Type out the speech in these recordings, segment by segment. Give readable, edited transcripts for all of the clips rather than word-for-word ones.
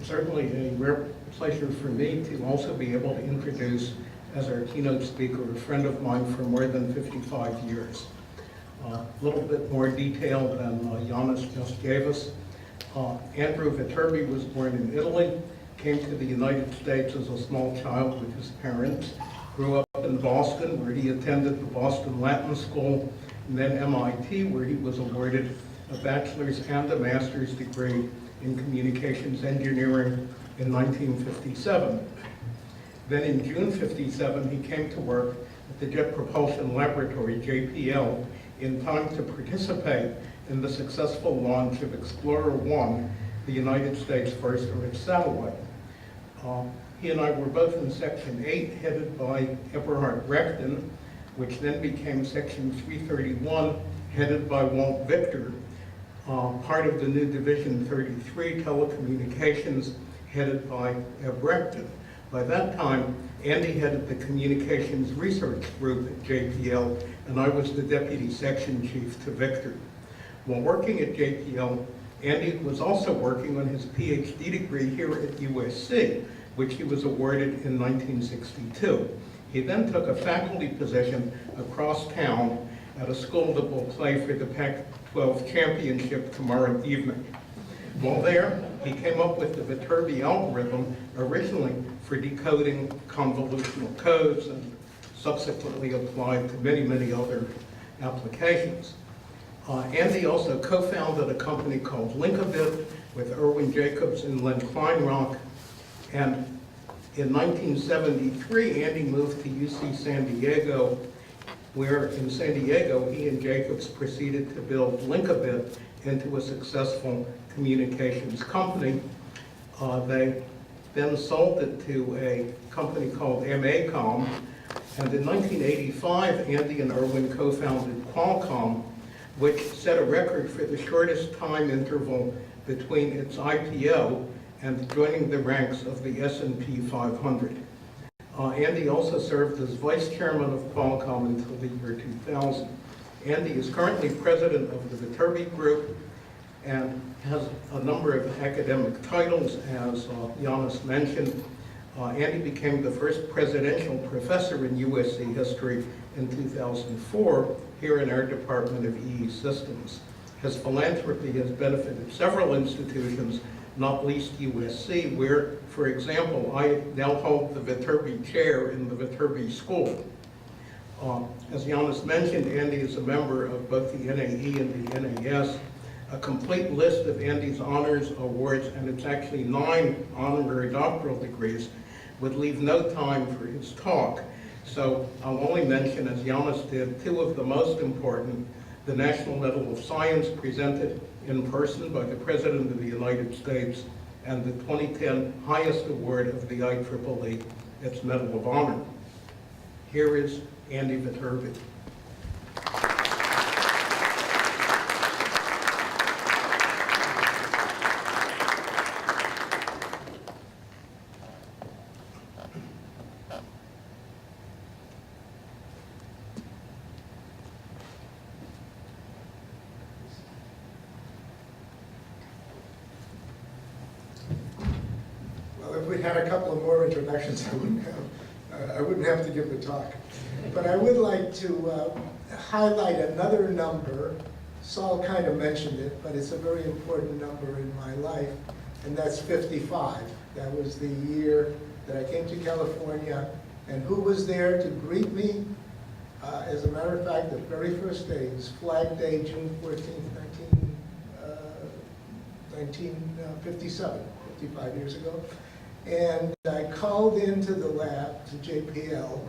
certainly a rare pleasure for me to also be able to introduce as our keynote speaker a friend of mine for more than 55 years. A little bit more detail than Giannis just gave us. Andrew Viterbi was born in Italy, came to the United States as a small child with his parents, grew up in Boston where he attended the Boston Latin School, and then MIT where he was awarded a bachelor's and a master's degree in communications engineering in 1957. Then in June '57, he came to work at the Jet Propulsion Laboratory, JPL, in time to participate in the successful launch of Explorer 1, the United States' first Earth satellite. He and I were both in Section 8, headed by Eberhard Rechten, which then became Section 331, headed by Walt Victor, part of the new Division 33, Telecommunications, headed by Eb Rechten. By that time, Andy headed the Communications Research Group at JPL, and I was the Deputy Section Chief to Victor. While working at JPL, Andy was also working on his PhD degree here at USC, which he was awarded in 1962. He then took a faculty position across town at a school that will play for the Pac-12 championship tomorrow evening. While there, he came up with the Viterbi algorithm, originally for decoding convolutional codes and subsequently applied to many, many other applications. Andy also co-founded a company called Linkabit with Erwin Jacobs and Len Kleinrock. And in 1973, Andy moved to UC San Diego, where in San Diego, he and Jacobs proceeded to build Linkabit into a successful communications company. They then sold it to a company called MACOM. And in 1985, Andy and Erwin co-founded Qualcomm, which set a record for the shortest time interval between its IPO and joining the ranks of the S&P 500. Andy also served as vice chairman of Qualcomm until the year 2000. Andy is currently president of the Viterbi Group and has a number of academic titles, as Giannis mentioned. Andy became the first presidential professor in USC history in 2004 here in our Department of EE Systems. His philanthropy has benefited several institutions, not least USC, where, for example, I now hold the Viterbi chair in the Viterbi School. As Giannis mentioned, Andy is a member of both the NAE and the NAS. A complete list of Andy's honors, awards, and it's actually 9 honorary doctoral degrees, would leave no time for his talk. So I'll only mention, as Giannis did, 2 of the most important: the National Medal of Science presented in person by the President of the United States, and the 2010 highest award of the IEEE, its Medal of Honor. Here is Andy Viterbi. If we had a couple of more introductions, I wouldn't have to give the talk. But I would like to highlight another number. Saul kind of mentioned it, but it's a very important number in my life, and that's 55. That was the year that I came to California, and who was there to greet me? As a matter of fact, the very first day was Flag Day, June 14th, 1957, 55 years ago. And I called into the lab, to JPL,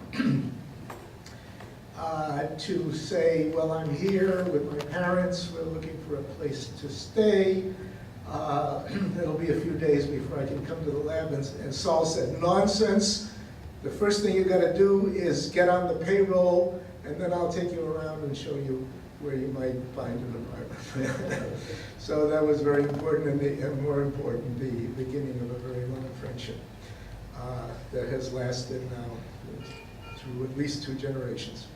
to say, well, I'm here with my parents, we're looking for a place to stay. It'll be a few days before I can come to the lab. And Saul said, nonsense. The first thing you gotta do is get on the payroll, and then I'll take you around and show you where you might find an apartment. So that was very important, and more important, the beginning of a very long friendship that has lasted now through at least 2 generations.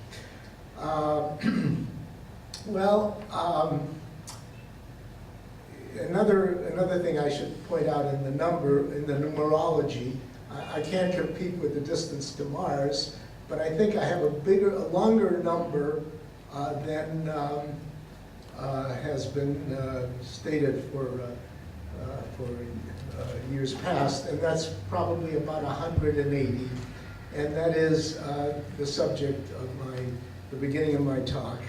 Another thing I should point out in the numerology, I can't compete with the distance to Mars, but I think I have a longer number than has been stated for years past, and that's probably about 180, and that is the subject of the beginning of my talk,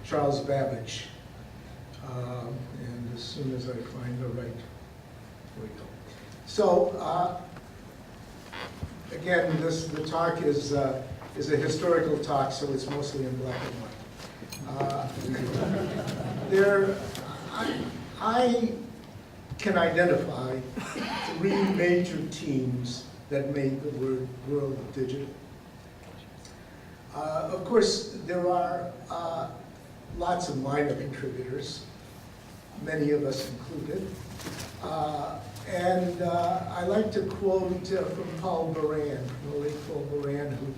Charles Babbage. And as soon as I find the right, here we go. So again, the talk is a historical talk, so it's mostly in black and white. I can identify 3 major teams that made the world digital. Of course, there are lots of minor contributors, many of us included. And I like to quote from Paul Baran, the late Paul Baran, who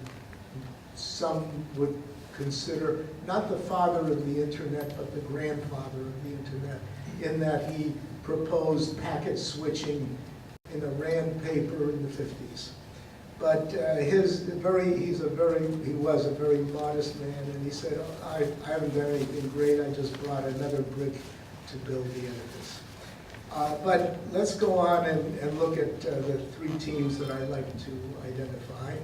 some would consider not the father of the internet, but the grandfather of the internet, in that he proposed packet switching in a Rand paper in the 50s. But he was a very modest man, and he said, oh, I haven't done anything great, I just brought another brick to build the edifice. But let's go on and look at the 3 teams that I'd like to identify.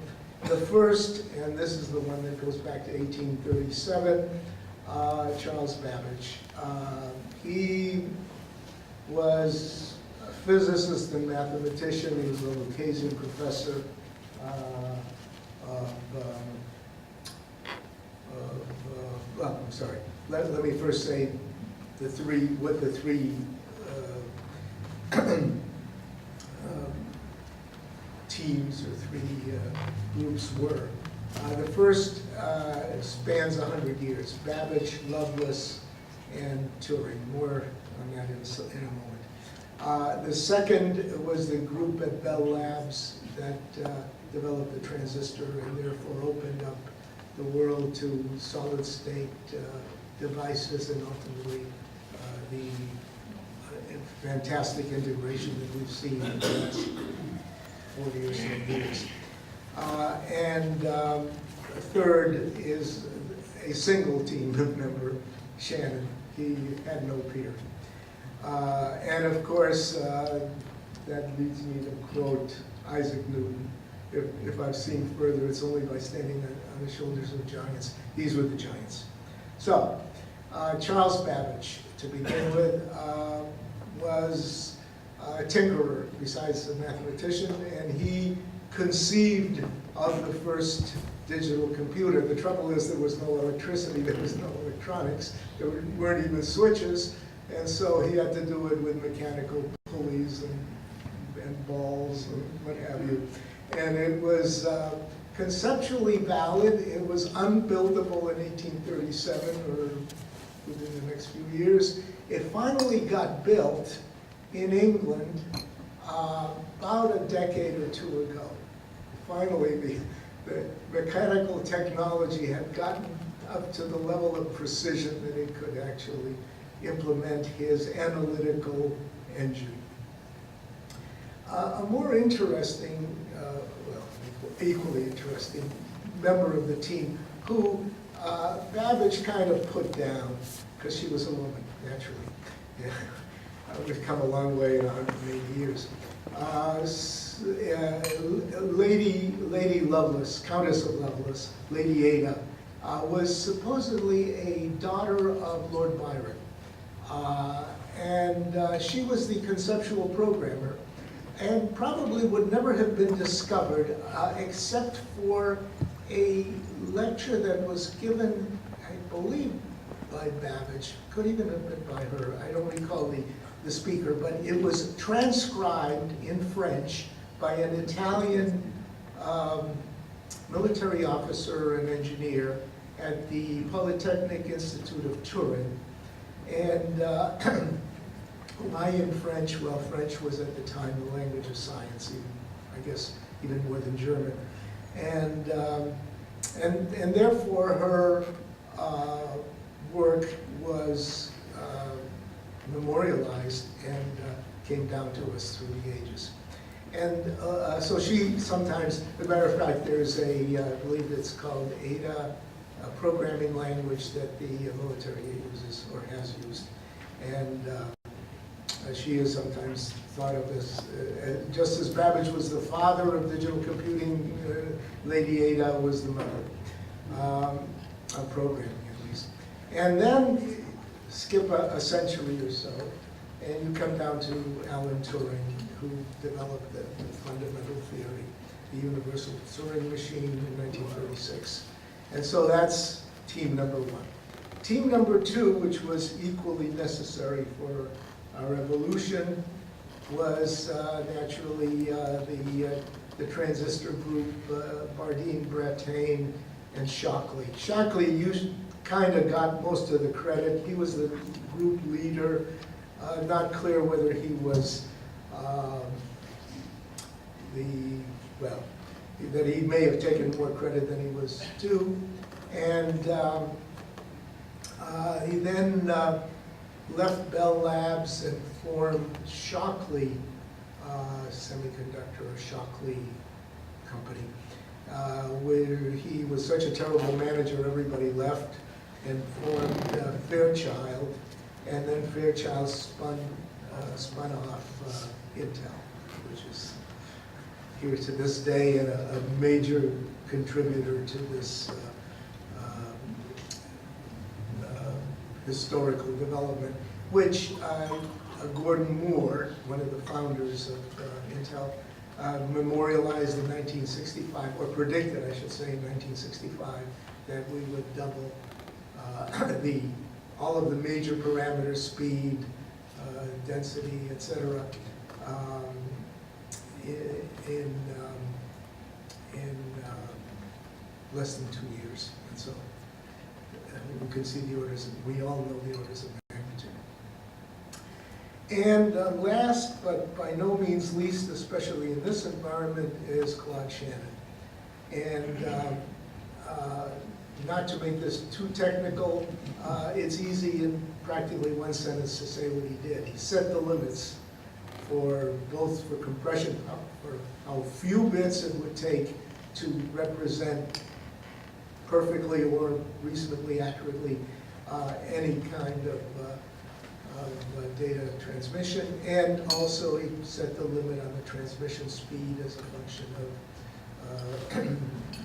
The first, and this is the one that goes back to 1837, Charles Babbage. He was a physicist and mathematician. He was a Lucasian professor well, I'm sorry. Let me first say what the three teams or 3 groups were. The first spans 100 years. Babbage, Lovelace, and Turing. More on that in a moment. The second was the group at Bell Labs that developed the transistor and therefore opened up the world to solid-state devices and ultimately the fantastic integration that we've seen in the last 40 or so years. And third is a single team member, Shannon. He had no peer. And of course, that leads me to quote Isaac Newton. If I've seen further, it's only by standing on the shoulders of giants. These were the giants. So, Charles Babbage, to begin with, was a tinkerer besides a mathematician, and he conceived of the first digital computer. The trouble is there was no electricity, there was no electronics, there weren't even switches, and so he had to do it with mechanical pulleys and balls and what have you. And it was conceptually valid. It was unbuildable in 1837 or within the next few years. It finally got built in England about a decade or 2 ago. Finally, the mechanical technology had gotten up to the level of precision that it could actually implement his analytical engine. A more interesting, well, equally interesting member of the team who Babbage kind of put down, because she was a woman, naturally. Yeah. We've come a long way in 180 years. Lady Lovelace, Countess of Lovelace, Lady Ada, was supposedly a daughter of Lord Byron. And she was the conceptual programmer, and probably would never have been discovered except for a lecture that was given, I believe, by Babbage. Could even have been by her. I don't recall the speaker, but it was transcribed in French by an Italian military officer and engineer at the Polytechnic Institute of Turin. And why in French? Well, French was at the time the language of science, I guess even more than German. And therefore her work was memorialized and came down to us through the ages. And so she sometimes, as a matter of fact, there's a, I believe it's called Ada, a programming language that the military uses or has used. And she is sometimes thought of as, just as Babbage was the father of digital computing, Lady Ada was the mother of programming, at least. And then skip a century or so, and you come down to Alan Turing, who developed the fundamental theory, the universal Turing machine in 1936. And so that's team number one. Team number two, which was equally necessary for our evolution, was naturally the transistor group, Bardeen, Brattain, and Shockley. Shockley kind of got most of the credit. He was the group leader. Not clear whether he was that he may have taken more credit than he was due. And he then left Bell Labs and formed Shockley Semiconductor, or Shockley Company, where he was such a terrible manager, everybody left, and formed Fairchild, and then Fairchild spun off Intel, which is here to this day and a major contributor to this historical development, which Gordon Moore, one of the founders of Intel, memorialized in 1965, or predicted, I should say, in 1965, that we would double all of the major parameters, speed, density, etc., in less than 2 years. And so you can see the orders, we all know the orders of magnitude. And last, but by no means least, especially in this environment, is Claude Shannon. And not to make this too technical, it's easy in practically one sentence to say what he did. He set the limits for both for compression, for how few bits it would take to represent perfectly or reasonably accurately any kind of data transmission, and also he set the limit on the transmission speed as a function of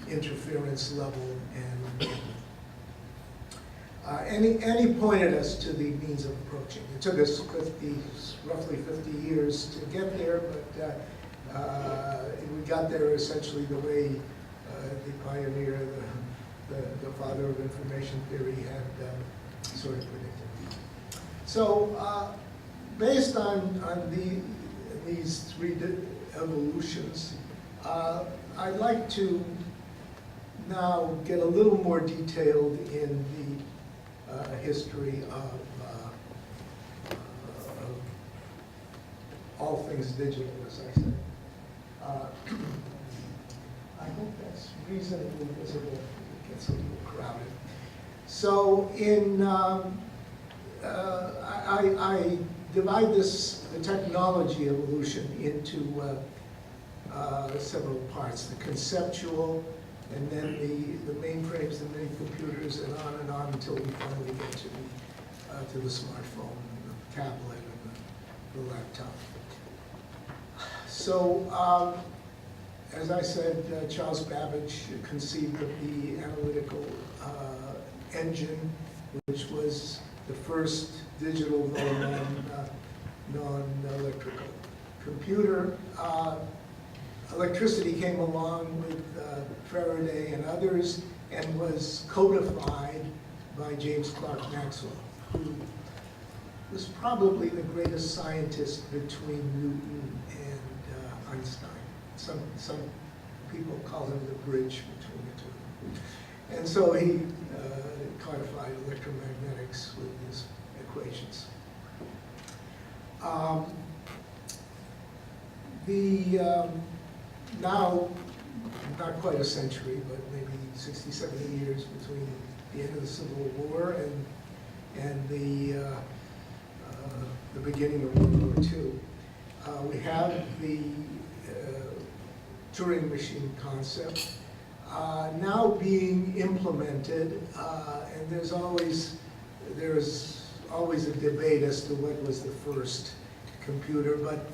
interference level, and he pointed us to the means of approaching. It took us roughly 50 years to get there, but we got there essentially the way the pioneer, the father of information theory, had sort of predicted. So based on these three evolutions, I'd like to now get a little more detailed in the history of all things digital, as I said. I hope that's reasonably visible. It gets a little crowded. So I divide the technology evolution into several parts: the conceptual, and then the mainframes, the mini computers, and on until we finally get to the smartphone, and the tablet, and the laptop. So, as I said, Charles Babbage conceived of the analytical engine, which was the first digital, non-electrical computer. Electricity came along with Faraday and others, and was codified by James Clerk Maxwell, who was probably the greatest scientist between Newton and Einstein. Some people call him the bridge between the two. And so he codified electromagnetics with his equations. Now, not quite a century, but maybe 60, 70 years between the end of the Civil War and the the beginning of World War II. We have the Turing machine concept now being implemented, and there's always a debate as to what was the first computer, but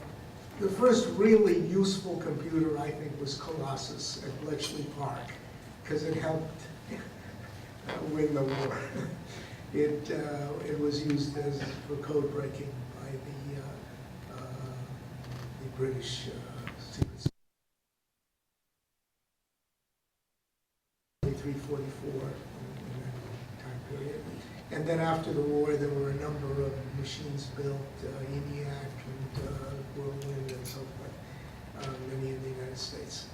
the first really useful computer, I think, was Colossus at Bletchley Park, because it helped win the war. It was used for code breaking by the British secret service. 344 in that time period. And then after the war, there were a number of machines built, ENIAC and Whirlwind and so forth, many in the United States.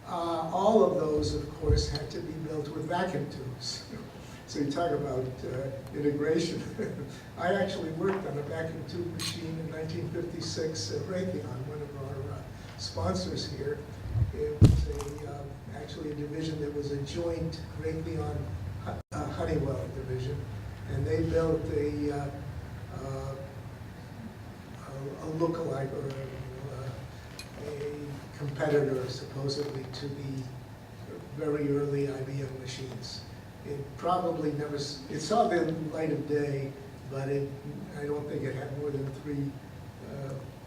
All of those, of course, had to be built with vacuum tubes. So you talk about integration. I actually worked on a vacuum tube machine in 1956 at Raytheon, one of our sponsors here. It was actually a division that was a joint Raytheon Honeywell division, and they built a lookalike or a competitor, supposedly, to the very early IBM machines. It probably never, it saw the light of day, but I don't think it had more than 3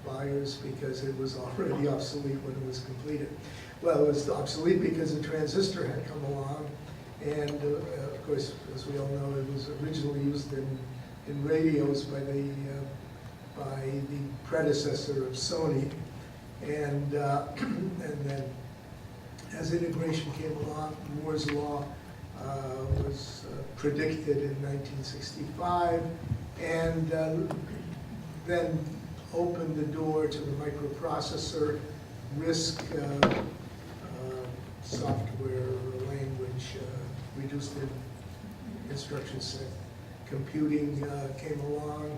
buyers because it was already obsolete when it was completed. Well, it was obsolete because the transistor had come along, and of course, as we all know, it was originally used in radios by the predecessor of Sony, and then as integration came along, Moore's law was predicted in 1965, and then opened the door to the microprocessor, RISC software language, reduced instruction set. Computing came along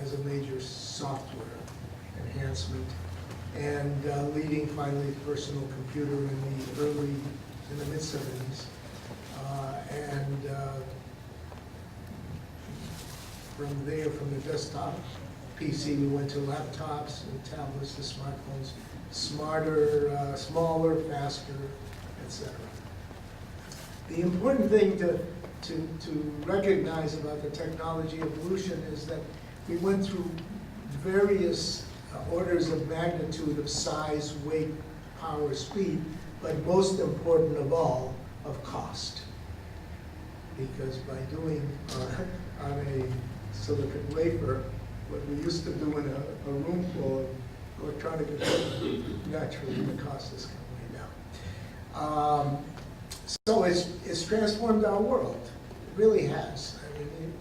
as a major software enhancement, and leading finally the personal computer in the mid-70s. From there, from the desktop PC, we went to laptops and tablets to smartphones, smarter, smaller, faster, etc. The important thing to recognize about the technology evolution is that we went through various orders of magnitude of size, weight, power, speed, but most important of all, of cost. Because by doing on a silicon wafer what we used to do in a room full of electronic equipment, naturally the cost has come way down. So it's transformed our world. It really has. I mean,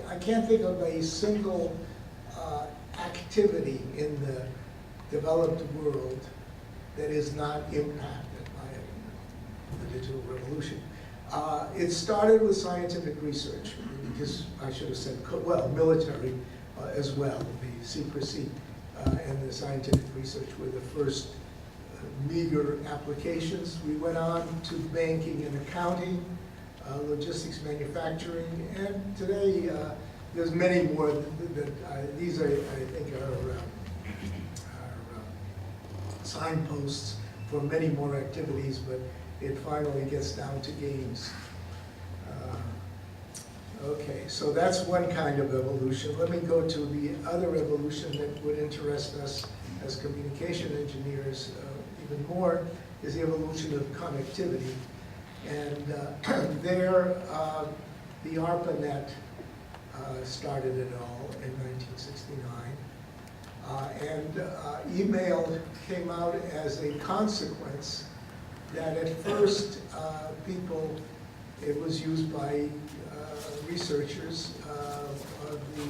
I can't think of a single activity in the developed world that is not impacted by the digital revolution. It started with scientific research, because I should have said, well, military as well. The secrecy and the scientific research were the first meager applications. We went on to banking and accounting, logistics, manufacturing, and today there's many more that these are, I think, are signposts for many more activities, but it finally gets down to games. Okay, so that's one kind of evolution. Let me go to the other evolution that would interest us as communication engineers even more, is the evolution of connectivity. And there, the ARPANET started it all in 1969. And email came out as a consequence that at first it was used by researchers of the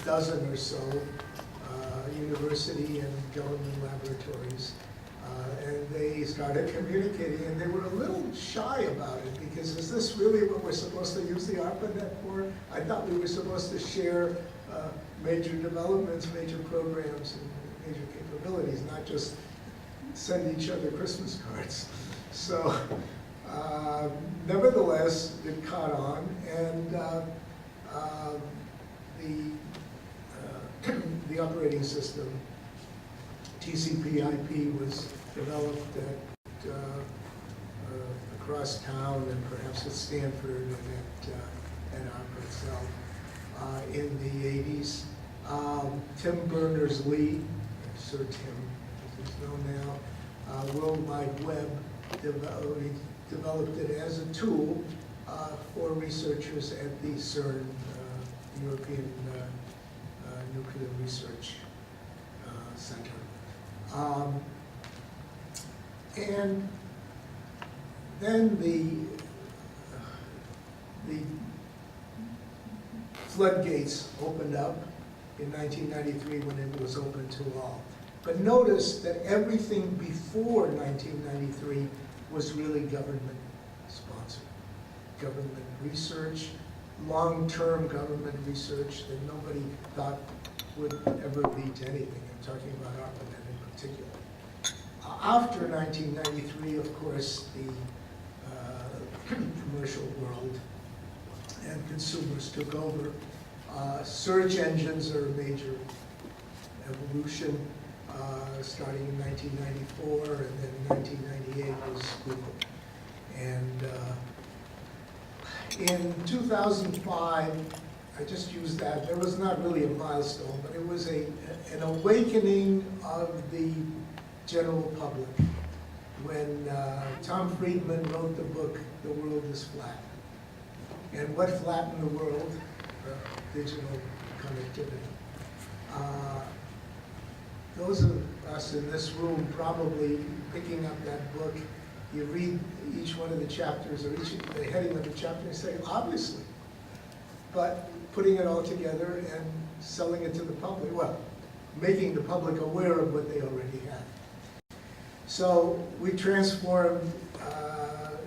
dozen or so university and government laboratories. And they started communicating, and they were a little shy about it, because is this really what we're supposed to use the ARPANET for? I thought we were supposed to share major developments, major programs, and major capabilities, not just send each other Christmas cards. So nevertheless, it caught on, and the the operating system, TCP/IP, was developed across town and perhaps at Stanford and at Opera itself in the 80s. Tim Berners-Lee, Sir Tim, as he's known now, World Wide Web, developed it as a tool for researchers at the CERN, European Nuclear Research Center. And then the floodgates opened up in 1993 when it was open to all. But notice that everything before 1993 was really government-sponsored. Government research, long-term government research that nobody thought would ever lead to anything. I'm talking about ARPANET in particular. After 1993, of course, the commercial world and consumers took over. Search engines are a major evolution, starting in 1994, and then in 1998 was Google. And in 2005, I just used that. There was not really a milestone, but it was an awakening of the general public when Tom Friedman wrote the book, The World is Flat. And what flattened the world? Digital connectivity. Those of us in this room probably picking up that book, you read each one of the chapters or the heading of the chapter and say, obviously. But putting it all together and selling it to the public, well, making the public aware of what they already have. So we transformed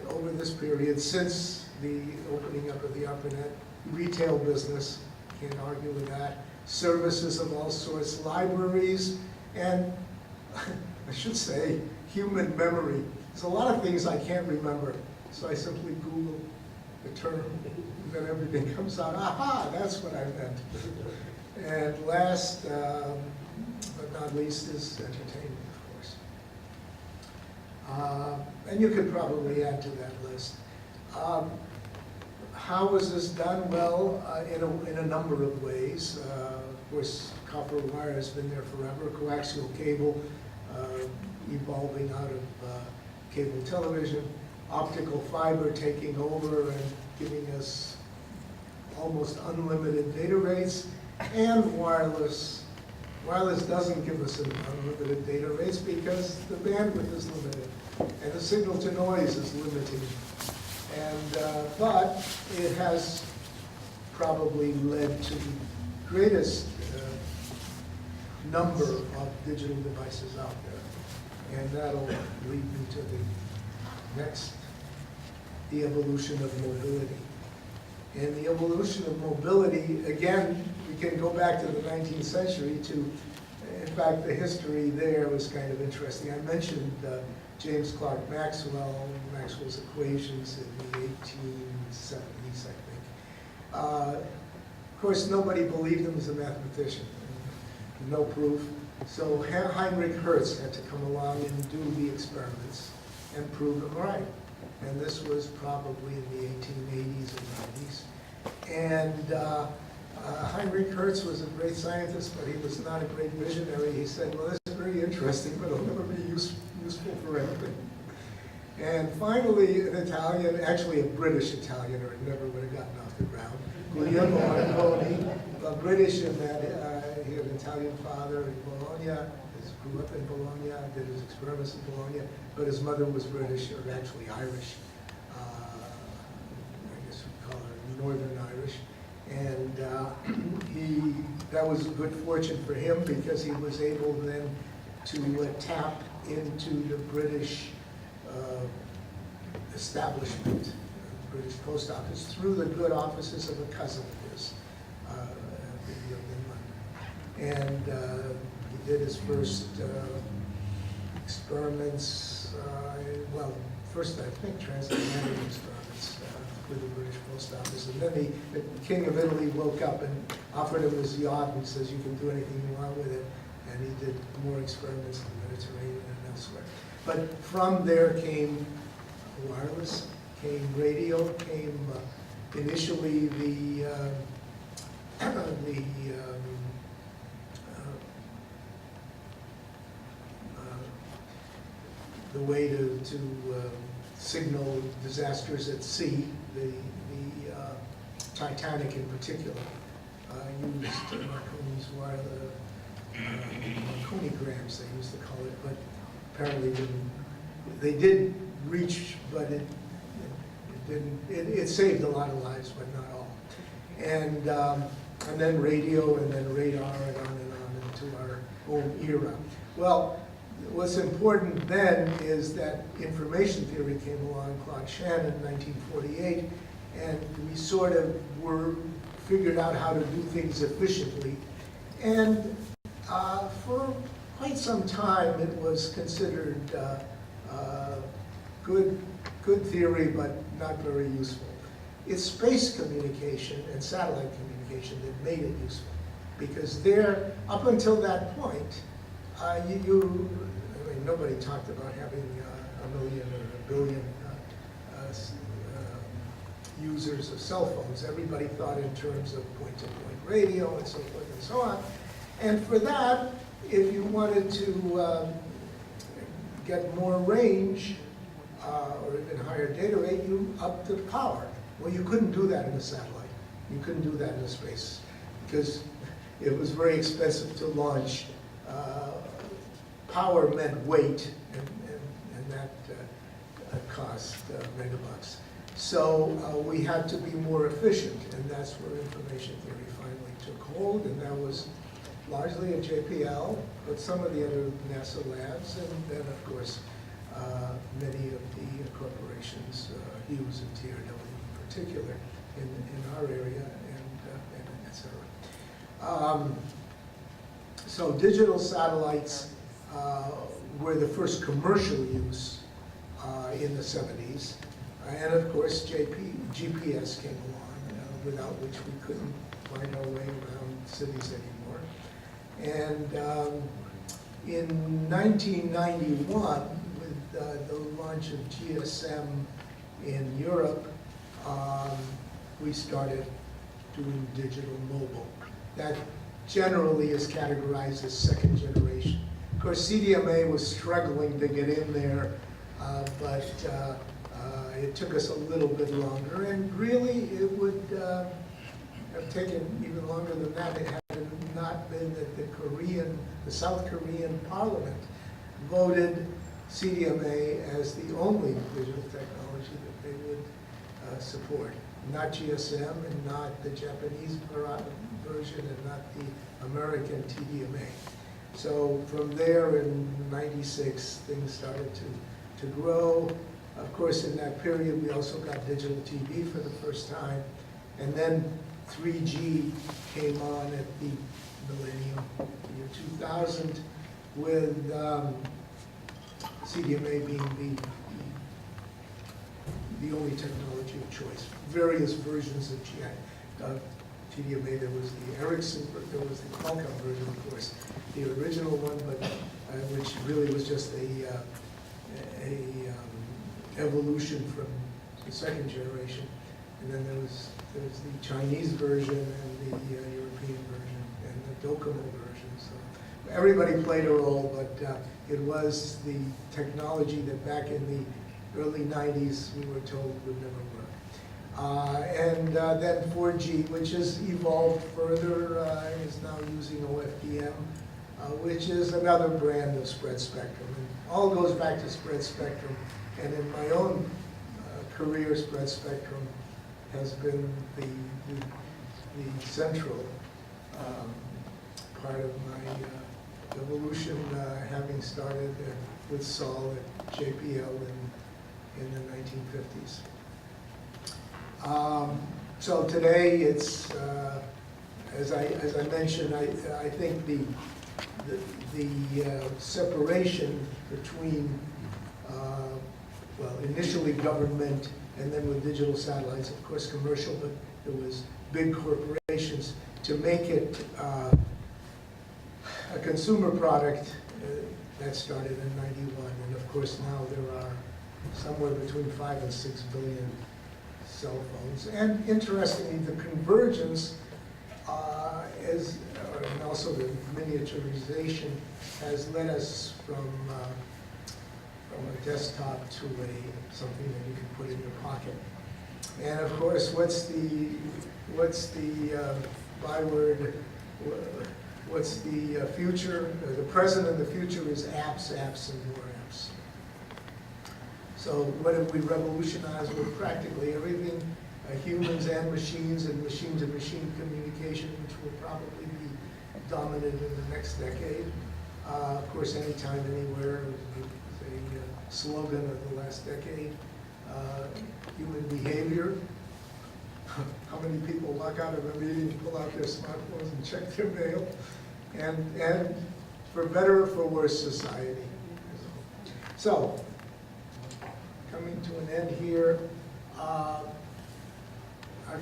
over this period since the opening up of the ARPANET, retail business, can't argue with that, services of all sorts, libraries, and I should say, human memory. There's a lot of things I can't remember, so I simply Google the term, and then everything comes out, aha, that's what I meant. And last, but not least, is entertainment, of course. And you could probably add to that list. How was this done? Well, in a number of ways. Of course, copper wire has been there forever. Coaxial cable evolving out of cable television. Optical fiber taking over and giving us almost unlimited data rates. And wireless. Wireless doesn't give us unlimited data rates because the bandwidth is limited. And the signal to noise is limiting. And, but it has probably led to the greatest number of digital devices out there. And that'll lead me to the next, the evolution of mobility. And the evolution of mobility, again, we can go back to the 19th century to, in fact, the history there was kind of interesting. I mentioned James Clerk Maxwell, Maxwell's equations in the 1870s, I think. Of course, nobody believed him as a mathematician. No proof. So Heinrich Hertz had to come along and do the experiments and prove them right. And this was probably in the 1880s and 90s. And Heinrich Hertz was a great scientist, but he was not a great visionary. He said, well, this is very interesting, but it'll never be useful for anything. And finally, an Italian, actually a British Italian, or it never would have gotten off the ground, Guglielmo Marconi, a British in that he had an Italian father in Bologna, grew up in Bologna, did his experiments in Bologna, but his mother was British, or actually Irish. I guess we'd call her Northern Irish. And that was a good fortune for him because he was able then to tap into the British establishment, the British Post Office, through the good offices of a cousin of his in England. And he did his first experiments, well, first, I think, transatlantic service with the British Post Office. And then the King of Italy woke up and offered him his yacht and says, you can do anything you want with it. And he did more experiments in the Mediterranean and elsewhere. But from there came wireless, came radio, came initially the way to signal disasters at sea, the Titanic in particular, used Marconi's wireless, Marconigrams they used to call it, but apparently they did reach, but it didn't, it saved a lot of lives, but not all. And then radio, and then radar, and on into our own era. Well, what's important then is that information theory came along, Claude Shannon in 1948, and we sort of figured out how to do things efficiently. And for quite some time, it was considered good theory, but not very useful. It's space communication and satellite communication that made it useful, because there, up until that point, I mean, nobody talked about having a million or a billion users of cell phones. Everybody thought in terms of point-to-point radio and so forth and so on. And for that, if you wanted to get more range or even higher data rate, you upped the power. Well, you couldn't do that in a satellite. You couldn't do that in a space because it was very expensive to launch. Power meant weight, and that cost megabucks. So we had to be more efficient, and that's where information theory finally took hold, and that was largely at JPL, but some of the other NASA labs, and then, of course, many of the corporations, Hughes and TRW in particular, in our area, and et cetera. So digital satellites were the first commercial use in the 70s. And of course, GPS came along, without which we couldn't find our way around cities anymore. And in 1991, with the launch of GSM in Europe, we started doing digital mobile. That generally is categorized as second generation. Of course, CDMA was struggling to get in there, but it took us a little bit longer, and really it would have taken even longer than that. It had not been that the South Korean Parliament voted CDMA as the only digital technology that they would support. Not GSM, and not the Japanese version, and not the American TDMA. So from there in '96, things started to grow. Of course, in that period, we also got digital TV for the first time. And then 3G came on at the millennium, year 2000, with CDMA being the only technology of choice. Various versions of TDMA. There was the Ericsson, there was the Qualcomm version, of course, the original one, but which really was just a evolution from the second generation. And then there was the Chinese version and the European version and the Docomo version. So everybody played a role, but it was the technology that back in the early 90s we were told would never work. And then 4G, which has evolved further, is now using OFDM, which is another brand of spread spectrum. And all goes back to spread spectrum. And in my own career, spread spectrum has been the central part of my evolution, having started with Sol at JPL in the 1950s. So today it's, as I mentioned, I think the separation between well, initially government, and then with digital satellites, of course, commercial, but there was big corporations to make it a consumer product. That started in '91, and of course now there are somewhere between 5 and 6 billion cell phones. And interestingly, the convergence and also the miniaturization has led us from a desktop to something that you can put in your pocket. And of course, what's the byword? What's the future? The present and the future is apps, apps, and more apps. So what have we revolutionized? Well, practically everything, humans and machine-to-machine communication, which will probably be dominant in the next decade. Of course, anytime, anywhere is a slogan of the last decade. Human behavior. How many people walk out of a meeting, pull out their smartphones and check their mail? And for better or for worse, society. So, coming to an end here, I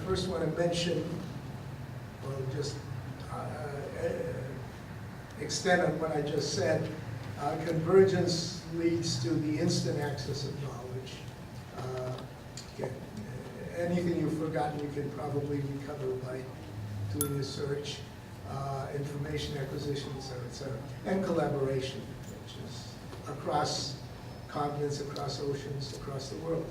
first want to mention, well, just extend on what I just said. Convergence leads to the instant access of knowledge. Anything you've forgotten, you can probably recover by doing a search, information acquisition, et cetera, and collaboration, which is across continents, across oceans, across the world.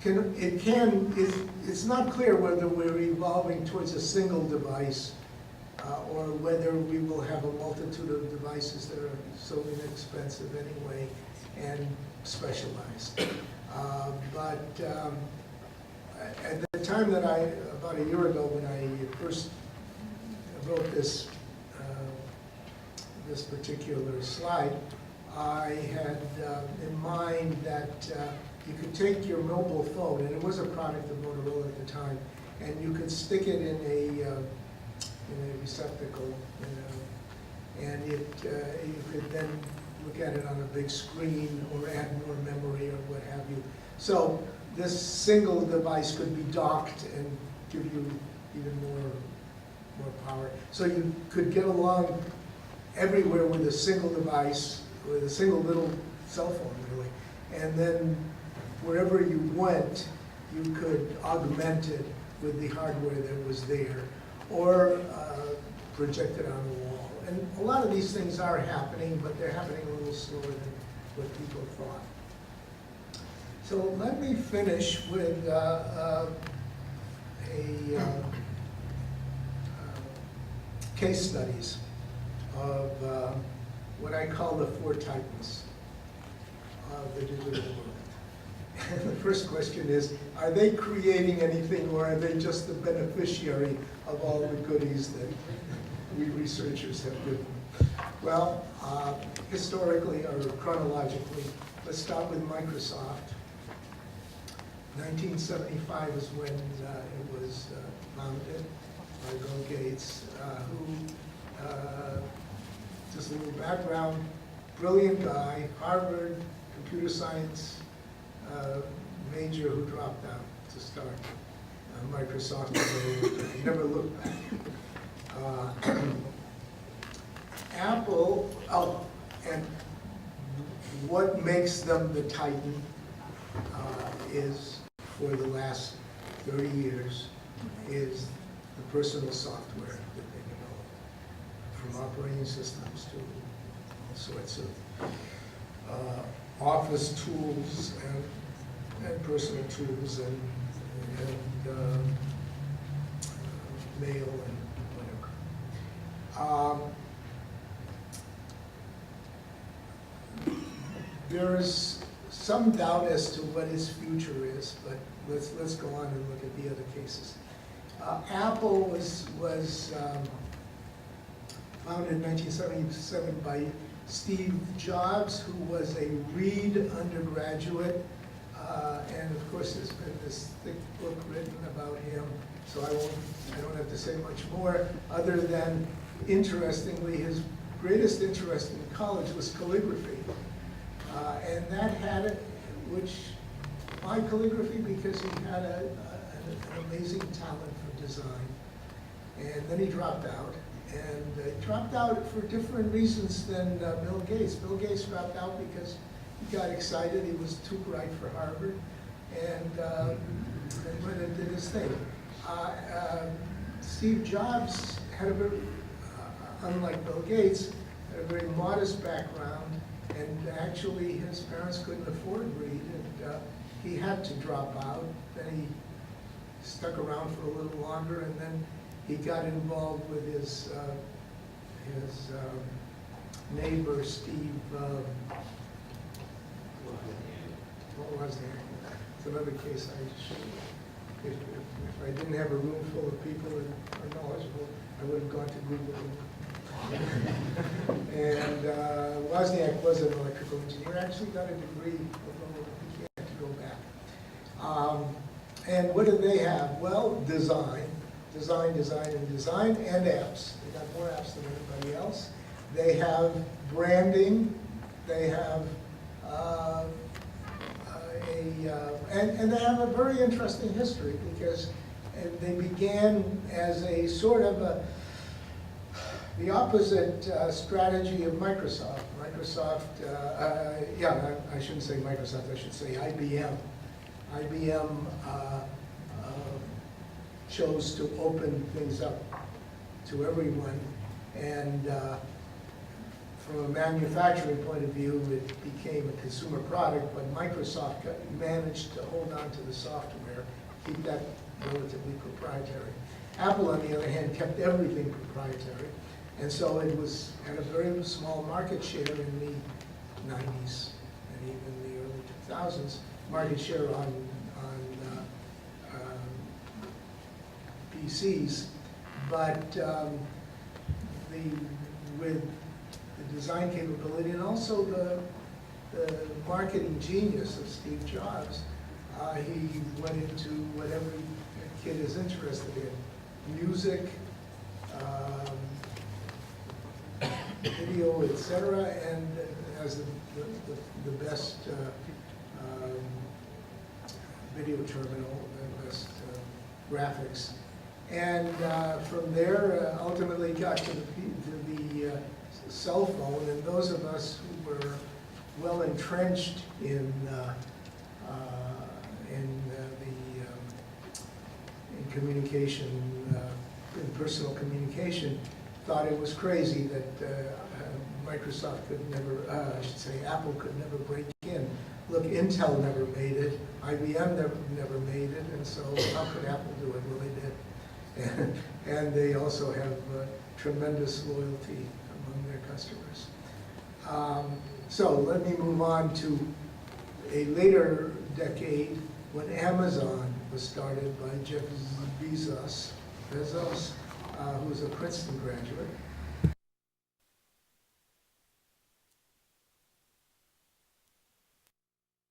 It's not clear whether we're evolving towards a single device or whether we will have a multitude of devices that are so inexpensive anyway and specialized. But at the time that about a year ago, when I first wrote this particular slide, I had in mind that you could take your mobile phone, and it was a product of Motorola at the time, and you could stick it in a receptacle, and you could then look at it on a big screen or add more memory or what have you. So this single device could be docked and give you even more power. So you could get along everywhere with a single device, with a single little cell phone, really. And then wherever you went, you could augment it with the hardware that was there, or project it on the wall. And a lot of these things are happening, but they're happening a little slower than what people thought. So let me finish with case studies of what I call the 4 titans of the digital world. And the first question is, are they creating anything, or are they just the beneficiary of all the goodies that we researchers have given? Well, historically or chronologically, let's start with Microsoft. 1975 is when it was founded by Bill Gates, who, just a little background, brilliant guy, Harvard, computer science major who dropped out to start Microsoft. He never looked back. Apple, and what makes them the titan is, for the last 30 years, is the personal software that they develop, from operating systems to all sorts of office tools and personal tools and mail and whatever. There's some doubt as to what his future is, but let's go on and look at the other cases. Apple was founded in 1977 by Steve Jobs, who was a Reed undergraduate, and of course there's been this thick book written about him, so I don't have to say much more, other than, interestingly, his greatest interest in college was calligraphy, and that which by calligraphy because he had an amazing talent for design. And then he dropped out. And he dropped out for different reasons than Bill Gates. Bill Gates dropped out because he got excited. He was too bright for Harvard. And went and did his thing. Steve Jobs had a very, unlike Bill Gates, had a very modest background, and actually his parents couldn't afford Reed, and he had to drop out. Then he stuck around for a little longer, and then he got involved with his neighbor, Steve, what was that? It's another case I should, if I didn't have a room full of people that are knowledgeable, I would have gone to Google. And Wozniak was an electrical engineer, actually got a degree, although he had to go back. And what did they have? Well, design, and apps. They got more apps than anybody else. They have branding, they have and they have a very interesting history because they began as a sort of the opposite strategy of Microsoft. I shouldn't say Microsoft, I should say IBM. IBM chose to open things up to everyone, and from a manufacturing point of view, it became a consumer product, but Microsoft managed to hold on to the software, keep that relatively proprietary. Apple, on the other hand, kept everything proprietary, and so it was at a very small market share in the 90s and even the early 2000s, market share on PCs, but with the design capability and also the marketing genius of Steve Jobs, he went into what every kid is interested in: music, video, etc., and as the best video terminal, the best graphics. And from there, ultimately got to the cell phone, and those of us who were well entrenched in communication, in personal communication, thought it was crazy that Microsoft could never, I should say Apple could never break in. Look, Intel never made it, IBM never made it, and so how could Apple do it? Well, they did. And they also have tremendous loyalty among their customers. So let me move on to a later decade when Amazon was started by Jeff Bezos, who was a Princeton graduate.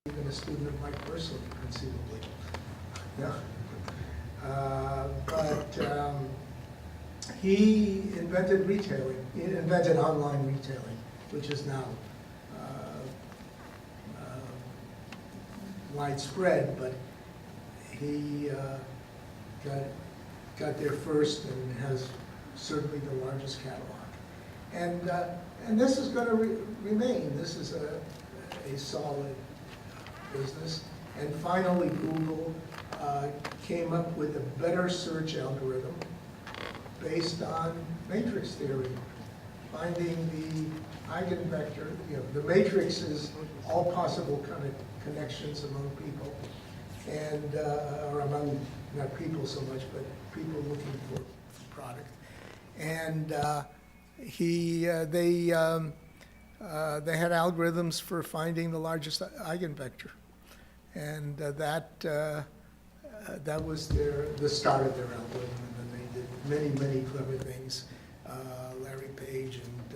Even a student of Mike personally, conceivably. Yeah. But he invented retailing. He invented online retailing, which is now widespread, but he got there first and has certainly the largest catalog. And this is going to remain. This is a solid business. And finally, Google came up with a better search algorithm based on matrix theory, finding the eigenvector. You know, the matrix is all possible kind of connections among people, and or among not people so much, but people looking for product. And they had algorithms for finding the largest eigenvector. And that was the start of their algorithm, and then they did many clever things. Larry Page and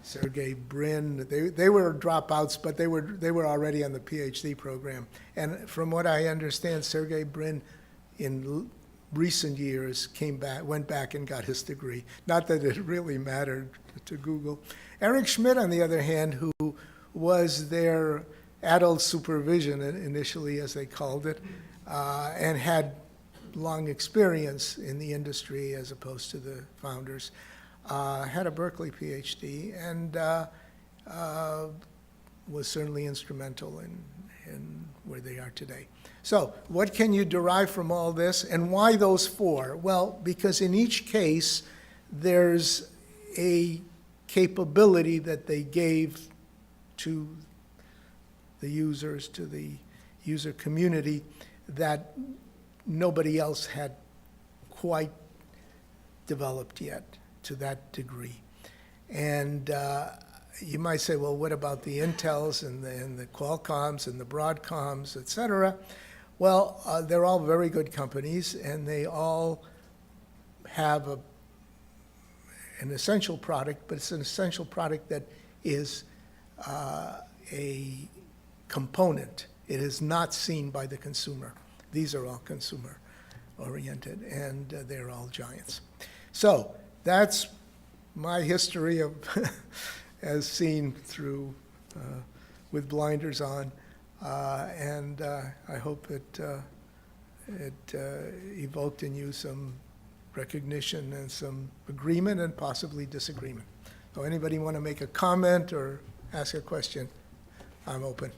Sergey Brin, they were dropouts, but they were already on the PhD program. And from what I understand, Sergey Brin, in recent years, went back and got his degree. Not that it really mattered to Google. Eric Schmidt, on the other hand, who was their adult supervision initially, as they called it, and had long experience in the industry as opposed to the founders. Had a Berkeley PhD, and was certainly instrumental in where they are today. So what can you derive from all this, and why those four? Well, because in each case, there's a capability that they gave to the users, to the user community, that nobody else had quite developed yet to that degree. And you might say, well, what about the Intels and the Qualcomms and the Broadcoms, et cetera? Well, they're all very good companies, and they all have an essential product, but it's an essential product that is a component. It is not seen by the consumer. These are all consumer-oriented, and they're all giants. So that's my history of as seen through with blinders on, and I hope it evoked in you some recognition and some agreement and possibly disagreement. So anybody want to make a comment or ask a question? I'm open.